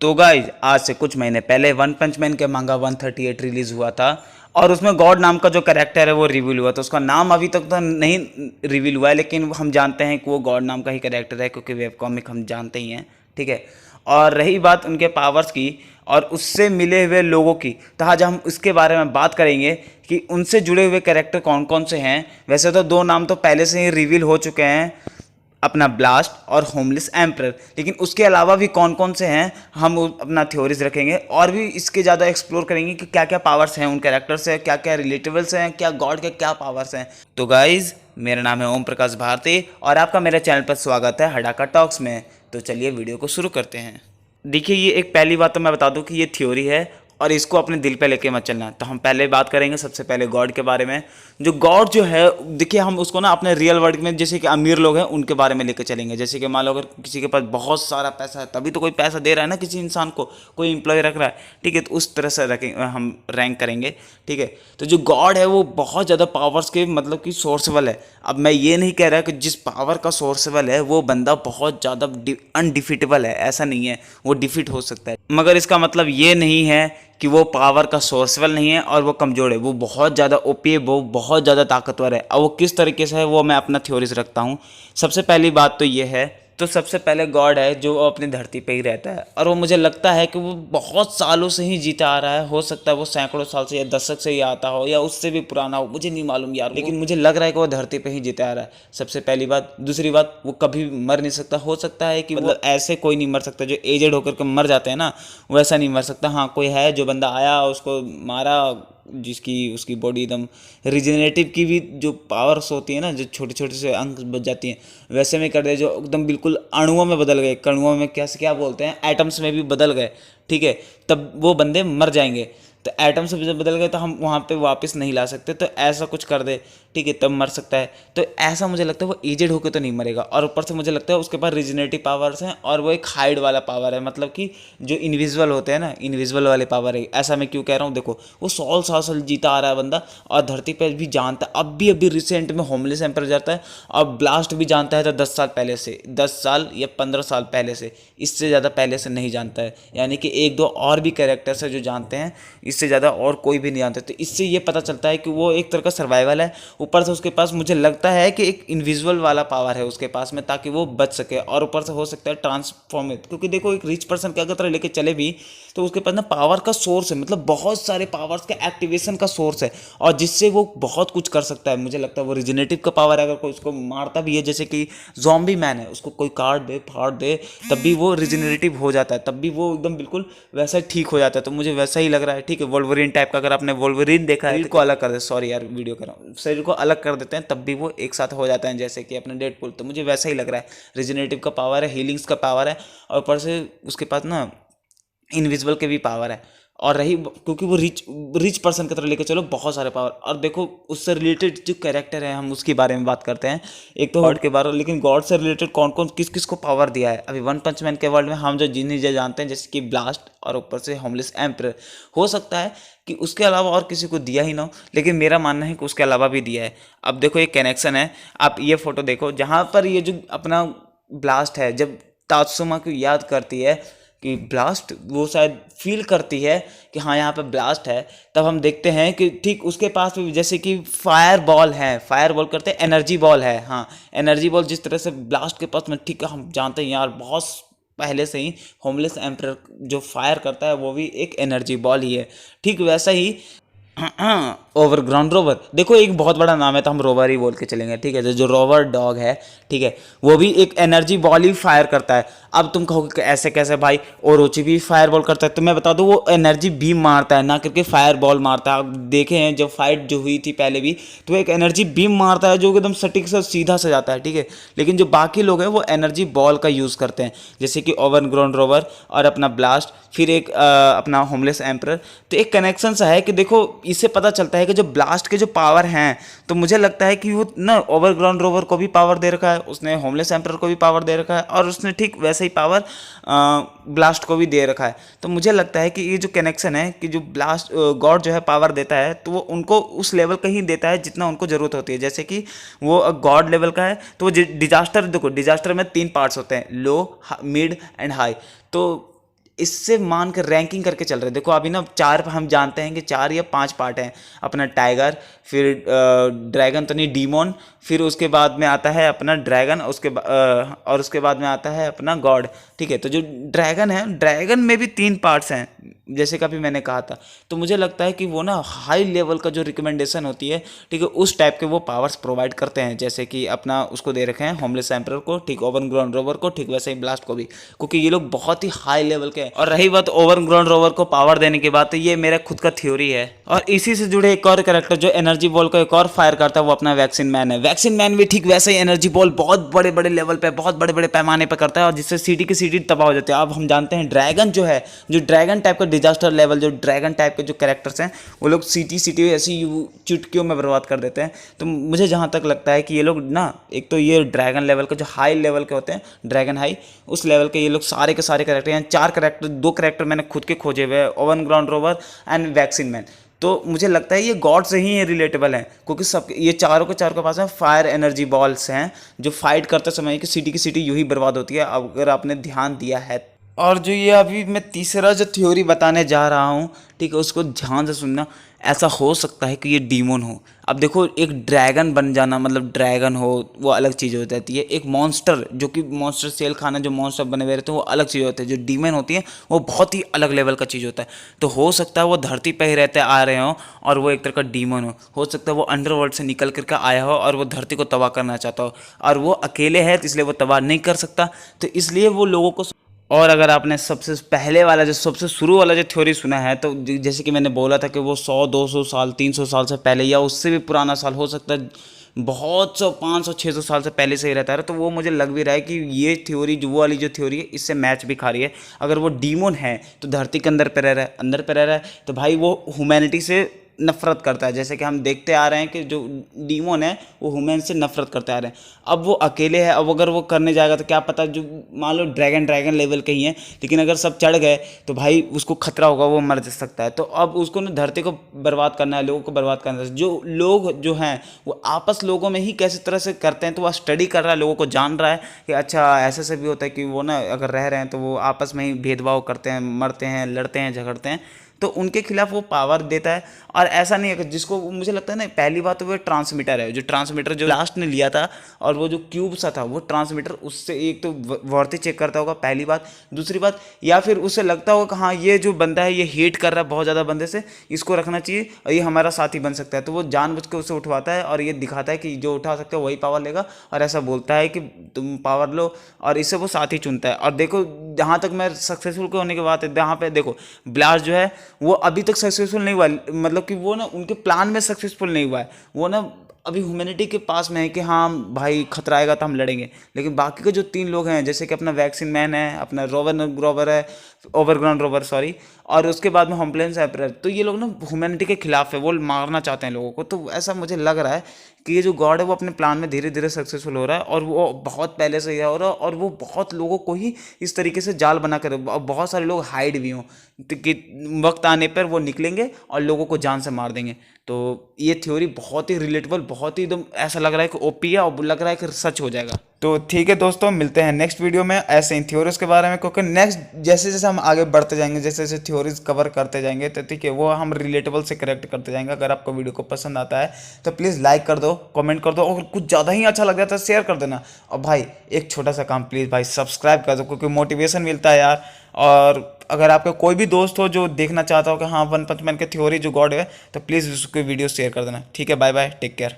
तो गाइज आज से कुछ महीने पहले वन पंच मैन के मांगा 138 रिलीज हुआ था और उसमें गॉड नाम का जो कैरेक्टर है वो रिवील हुआ था। उसका नाम अभी तक तो नहीं रिवील हुआ है, लेकिन हम जानते हैं कि वो गॉड नाम का ही कैरेक्टर है क्योंकि वेब कॉमिक हम जानते ही हैं। ठीक है। और रही बात उनके पावर्स की और उससे मिले हुए लोगों की, तो आज हम इसके बारे में बात करेंगे कि उनसे जुड़े हुए कैरेक्टर कौन कौन से हैं। वैसे तो दो नाम तो पहले से ही रिवील हो चुके हैं, अपना ब्लास्ट और होमलेस एम्परर, लेकिन उसके अलावा भी कौन कौन से हैं हम अपना थ्योरीज रखेंगे और भी इसके ज़्यादा एक्सप्लोर करेंगे कि क्या क्या पावर्स हैं उन कैरेक्टर से, क्या क्या रिलेटेबल्स हैं, क्या गॉड के क्या पावर्स हैं। तो गाइज मेरा नाम है ओम प्रकाश भारती और आपका मेरे चैनल पर स्वागत है हडाका टॉक्स में। तो चलिए वीडियो को शुरू करते हैं। देखिए, ये एक पहली बात तो मैं बता दूं कि ये थ्योरी है और इसको अपने दिल पे लेके मत चलना। तो हम पहले बात करेंगे सबसे पहले गॉड के बारे में। जो गॉड जो है, देखिए हम उसको ना अपने रियल वर्ल्ड में, जैसे कि अमीर लोग हैं उनके बारे में लेके चलेंगे। जैसे कि मान लो अगर किसी के पास बहुत सारा पैसा है, तभी तो कोई पैसा दे रहा है ना किसी इंसान को, कोई एम्प्लॉय रख रहा है। ठीक है, तो उस तरह से रखें, हम रैंक करेंगे। ठीक है, तो जो गॉड है वो बहुत ज़्यादा पावर्स के मतलब कि सोर्सेबल है। अब मैं ये नहीं कह रहा कि जिस पावर का सोर्सेबल है वो बंदा बहुत ज़्यादा अनडिफिटेबल है, ऐसा नहीं है। वो डिफीट हो सकता है, मगर इसका मतलब ये नहीं है कि वो पावर का सोर्सेबल नहीं है और वो कमज़ोर है। वो बहुत ज़्यादा ओपी है, वो बहुत ज़्यादा ताकतवर है। और वो किस तरीके से है वो मैं अपना थ्योरीज रखता हूँ। सबसे पहली बात तो ये है, तो सबसे पहले गॉड है जो अपनी धरती पे ही रहता है और वो मुझे लगता है कि वो बहुत सालों से ही जीता आ रहा है। हो सकता है वो सैकड़ों साल से या दशक से ही आता हो या उससे भी पुराना हो, मुझे नहीं मालूम यार, लेकिन मुझे लग रहा है कि वो धरती पे ही जीता आ रहा है। सबसे पहली बात। दूसरी बात, वो कभी मर नहीं सकता। हो सकता है कि मतलब ऐसे कोई नहीं मर सकता जो एजेड होकर के मर जाते हैं ना, वैसा नहीं मर सकता। हाँ, कोई है जो बंदा आया उसको मारा, जिसकी उसकी बॉडी एकदम रिजेनरेटिव की भी जो पावर्स होती है ना, जो छोटे छोटे से अंक बच जाती हैं, वैसे में कर दे, जो एकदम बिल्कुल अणुओं में बदल गए, कणुओं में क्या क्या बोलते हैं, एटम्स में भी बदल गए। ठीक है, तब वो बंदे मर जाएंगे। तो एटम से जब बदल गए तो हम वहाँ पे वापस नहीं ला सकते, तो ऐसा कुछ कर दे, ठीक है, तब मर सकता है। तो ऐसा मुझे लगता है वो एजेड होकर तो नहीं मरेगा। और ऊपर से मुझे लगता है उसके पास रिजनरेटिव पावर्स हैं और वो एक हाइड वाला पावर है, मतलब कि जो इनविजिबल होते हैं ना, इनविजिबल वाले पावर है। ऐसा मैं क्यों कह रहा हूँ, देखो वो 100 साल जीता आ रहा है बंदा और धरती पर भी जानता है। अभी रिसेंट में होमलेस एम्पर जाता है और ब्लास्ट भी जानता है, तो 10 साल पहले से, 10 साल या 15 साल पहले से, इससे ज़्यादा पहले से नहीं जानता है। यानी कि एक दो और भी कैरेक्टर्स है जो जानते हैं, इससे ज़्यादा और कोई भी नहीं जानता। तो इससे ये पता चलता है कि वो एक तरह का सर्वाइवल है। ऊपर से उसके पास मुझे लगता है कि एक इनविजिबल वाला पावर है उसके पास में, ताकि वो बच सके। और ऊपर से हो सकता है ट्रांसफॉर्म, क्योंकि देखो एक रिच पर्सन क्या अगर लेके चले भी तो उसके पास ना पावर का सोर्स है, मतलब बहुत सारे पावर्स का एक्टिवेशन का सोर्स है और जिससे वो बहुत कुछ कर सकता है। मुझे लगता है वो रिजनरेटिव का पावर है। अगर कोई उसको मारता भी है, जैसे कि ज़ॉम्बी मैन है, उसको कोई काट दे फाड़ दे, तब भी वो रिजनरेटिव हो जाता है, तब भी वो एकदम बिल्कुल वैसा ठीक हो जाता है। तो मुझे वैसा ही लग रहा है। ठीक है, वोल्वरिन टाइप का, अगर आपने वोल्वरिन देखा है, शरीर को अलग कर दे, सॉरी यार वीडियो कर रहा हूँ, शरीर को अलग कर देते हैं तब भी वो एक साथ हो जाता है, जैसे कि अपने डेडपुल। तो मुझे वैसा ही लग रहा है, रिजनरेटिव का पावर है, हीलिंग्स का पावर है और ऊपर से उसके पास ना इनविजिबल के भी पावर है। और रही, क्योंकि वो रिच पर्सन की तरह लेके चलो बहुत सारे पावर। और देखो उससे रिलेटेड जो कैरेक्टर है हम उसके बारे में बात करते हैं। एक तो गॉड के बारे में, लेकिन गॉड से रिलेटेड कौन कौन किस किस को पावर दिया है अभी वन पंच मैन के वर्ल्ड में, हम जो जिन्हें जो जानते हैं, जैसे कि ब्लास्ट और ऊपर से होमलेस एम्परर। हो सकता है कि उसके अलावा और किसी को दिया ही ना हो, लेकिन मेरा मानना है कि उसके अलावा भी दिया है। अब देखो एक कनेक्शन है, आप ये फोटो देखो जहाँ पर ये जो अपना ब्लास्ट है, जब तात्सुमा को याद करती है कि ब्लास्ट, वो शायद फील करती है कि हाँ यहाँ पे ब्लास्ट है, तब हम देखते हैं कि ठीक उसके पास भी जैसे कि फायर बॉल है, फायर बॉल करते हैं, एनर्जी बॉल है। हाँ, एनर्जी बॉल जिस तरह से ब्लास्ट के पास में, ठीक है, हम जानते हैं यार बहुत पहले से ही होमलेस एम्परर जो फायर करता है वो भी एक एनर्जी बॉल ही है। ठीक वैसा ही ओवरग्राउंड रोवर, देखो एक बहुत बड़ा नाम है तो हम रोवर ही बोल के चलेंगे। ठीक है, जो रोवर डॉग है, ठीक है, वो भी एक एनर्जी बॉल ही फायर करता है। अब तुम कहोगे कि ऐसे कैसे भाई, ओरोची भी फायर बॉल करता है, तो मैं बता दूं वो एनर्जी बीम मारता है, ना करके फायर बॉल मारता है। आप देखे हैं जब फाइट जो हुई थी पहले भी, तो एक एनर्जी बीम मारता है जो एकदम सटीक से सीधा से जाता है। ठीक है, लेकिन जो बाकी लोग हैं वो एनर्जी बॉल का यूज़ करते हैं, जैसे कि ओवरग्राउंड रोवर और अपना ब्लास्ट, फिर एक अपना होमलेस एम्परर। तो एक कनेक्शन सा है कि देखो इससे पता चलता है कि जो ब्लास्ट के जो पावर हैं, तो मुझे लगता है कि वो ना ओवरग्राउंड रोवर को भी पावर दे रखा है, उसने होमलेस एम्परर को भी पावर दे रखा है और उसने ठीक वैसे ही पावर ब्लास्ट को भी दे रखा है। तो मुझे लगता है कि ये जो कनेक्शन है कि जो ब्लास्ट गॉड जो है पावर देता है, तो वो उनको उस लेवल का ही देता है जितना उनको ज़रूरत होती है। जैसे कि वो गॉड लेवल का है तो वो डिजास्टर, देखो डिजास्टर में 3 पार्ट्स होते हैं, लो, मिड एंड हाई। तो इससे मान कर रैंकिंग करके चल रहे हैं। देखो अभी ना 4 हम जानते हैं कि 4 या 5 पार्ट हैं। अपना टाइगर, फिर ड्रैगन तो नहीं, डीमोन, फिर उसके बाद में आता है अपना ड्रैगन, और उसके बाद में आता है अपना गॉड। ठीक है, तो जो ड्रैगन है, ड्रैगन में भी 3 पार्ट्स हैं जैसे कि अभी मैंने कहा था। तो मुझे लगता है कि वो ना हाई लेवल का जो रिकमेंडेशन होती है, ठीक है, उस टाइप के वो पावर्स प्रोवाइड करते हैं। जैसे कि अपना उसको दे रखे हैं होमलेस एम्परर को, ठीक, ओवरग्राउंड रोवर को, ठीक, वैसे ही ब्लास्ट को भी, क्योंकि ये लोग बहुत ही हाई लेवल के हैं। और रही बात ओवरग्राउंड रोवर को पावर देने की बात, तो ये मेरा खुद का थ्योरी है। और इसी से जुड़े एक और कैरेक्टर जो एनर्जी बॉल को एक और फायर करता है, वो अपना वैक्सीन मैन है। वैक्सीन मैन भी ठीक वैसे ही एनर्जी बॉल बहुत बड़े बड़े लेवल पे, बहुत बड़े बड़े पैमाने पर करता है, और जिससे सिटी की सिटी तबाह हो जाती है। अब हम जानते हैं ड्रैगन जो है, जो ड्रैगन टाइप का डिजास्टर लेवल, जो ड्रैगन टाइप के जो कैरेक्टर्स हैं, वो लोग सिटी ऐसी चुटकियों में बर्बाद कर देते हैं। तो मुझे जहाँ तक लगता है कि ये लोग ना, एक तो ये ड्रैगन लेवल के जो हाई लेवल के होते हैं, ड्रैगन हाई, उस लेवल के ये लोग सारे के सारे कैरेक्टर हैं। 4 कैरेक्टर, 2 कैरेक्टर मैंने खुद के खोजे हुए हैं, overground rover and vaccine man. तो मुझे लगता है ये गॉड से ही ये रिलेटेबल है, क्योंकि सब ये चारों के चारों के पास में फायर एनर्जी बॉल्स हैं, जो फाइट करते समय कि सिटी की सिटी यूं ही बर्बाद होती है, अगर आपने ध्यान दिया है। और जो ये अभी मैं तीसरा जो थ्योरी बताने जा रहा हूँ, ठीक है, उसको ध्यान से सुनना। ऐसा हो सकता है कि ये डीमोन हो। अब देखो, एक ड्रैगन बन जाना, मतलब ड्रैगन हो, वो अलग चीज़ हो जाती है। एक मॉन्स्टर, जो कि मॉन्स्टर सेल खाना, जो मॉन्स्टर बने हुए रहते हैं, वो अलग चीज़ होती है। जो डीमन होती है वो बहुत ही अलग लेवल का चीज़ होता है। तो हो सकता है वो धरती पर ही रहते आ रहे हों और वो एक तरह का डीमन हो सकता है वो अंडरवर्ल्ड से निकल करके आया हो और वो धरती को तबाह करना चाहता हो, और वो अकेले है, तो इसलिए वो तबाह नहीं कर सकता, तो इसलिए वो लोगों को। और अगर आपने सबसे पहले वाला, जो सबसे शुरू वाला जो थ्योरी सुना है, तो जैसे कि मैंने बोला था कि वो 100-200 साल, 300 साल से पहले या उससे भी पुराना साल हो सकता है, बहुत 500-600 साल से पहले से ही रहता है। तो वो मुझे लग भी रहा है कि ये थ्योरी, जो वो वाली जो थ्योरी है, इससे मैच भी खा रही है। अगर वो डीमोन है तो धरती के अंदर पे रह रहा है, अंदर पे रह रहा है, तो भाई वो ह्यूमैनिटी से नफरत करता है। जैसे कि हम देखते आ रहे हैं कि जो डीमोन है वो ह्यूमन से नफरत करते आ रहे हैं। अब वो अकेले है, अब अगर वो करने जाएगा तो क्या पता, जो मान लो ड्रैगन लेवल के ही हैं, लेकिन अगर सब चढ़ गए तो भाई उसको खतरा होगा, वो मर सकता है। तो अब उसको ना धरती को बर्बाद करना है, लोगों को बर्बाद करना है। जो लोग जो हैं वो आपस लोगों में ही कैसे तरह से करते हैं, तो वह स्टडी कर रहा है, लोगों को जान रहा है कि अच्छा ऐसे से भी होता है कि वो ना अगर रह रहे हैं तो वो आपस में ही भेदभाव करते हैं, मरते हैं, लड़ते हैं, झगड़ते हैं। तो उनके खिलाफ वो पावर देता है। और ऐसा नहीं है कि जिसको, मुझे लगता है ना, पहली बात तो वो ट्रांसमीटर है, जो ट्रांसमीटर जो लास्ट ने लिया था, और वो जो क्यूब सा था, वो ट्रांसमीटर उससे एक तो वर्ती चेक करता होगा, पहली बात। दूसरी बात, या फिर उसे लगता होगा कि हाँ ये जो बंदा है ये हेट कर रहा है बहुत ज़्यादा बंदे से, इसको रखना चाहिए और ये हमारा साथी बन सकता है, तो वो जानबूझ के उसे उठवाता है और ये दिखाता है कि जो उठा सकता है वही पावर लेगा, और ऐसा बोलता है कि तुम पावर लो, और इससे वो साथी चुनता है। और देखो, जहाँ तक मैं सक्सेसफुल होने की बात है, जहाँ पे देखो ब्लास्ट जो है वो अभी तक सक्सेसफुल नहीं हुआ, मतलब कि वो ना उनके प्लान में सक्सेसफुल नहीं हुआ है। वो ना अभी ह्यूमैनिटी के पास में है कि हाँ भाई खतरा आएगा तो हम लड़ेंगे, लेकिन बाकी के जो 3 लोग हैं, जैसे कि अपना वैक्सीन मैन है, अपना रोवर है, ओवरग्राउंड रोवर सॉरी, और उसके बाद में होमलेस एम्परर, तो ये लोग ना ह्यूमैनिटी के खिलाफ है, वो मारना चाहते हैं लोगों को। तो ऐसा मुझे लग रहा है कि ये जो गॉड है वो अपने प्लान में धीरे धीरे सक्सेसफुल हो रहा है, और वो बहुत पहले से ही हो रहा है, और वो बहुत लोगों को ही इस तरीके से जाल बना कर, बहुत सारे लोग हाइड भी हों कि वक्त आने पर वो निकलेंगे और लोगों को जान से मार देंगे। तो ये थ्योरी बहुत ही रिलेटेबल, बहुत ही एकदम ऐसा लग रहा है कि ओपी है, और लग रहा है कि सच हो जाएगा। तो ठीक है दोस्तों, मिलते हैं नेक्स्ट वीडियो में ऐसे ही थ्योरीज के बारे में, क्योंकि नेक्स्ट जैसे जैसे हम आगे बढ़ते जाएंगे, जैसे जैसे थ्योरीज कवर करते जाएंगे, तो ठीक है वो हम रिलेटेबल से करेक्ट करते जाएंगे। अगर आपको वीडियो को पसंद आता है तो प्लीज़ लाइक कर दो, कमेंट कर दो, और कुछ ज़्यादा ही अच्छा लग रहा है तो शेयर कर देना। और भाई एक छोटा सा काम, प्लीज़ भाई सब्सक्राइब कर दो, क्योंकि मोटिवेशन मिलता है यार। और अगर आपका कोई भी दोस्त हो जो देखना चाहता हो कि हाँ वन पंच मैन के थ्योरी जो गॉड है, तो प्लीज़ उसको वीडियो शेयर कर देना। ठीक है, बाय बाय, टेक केयर।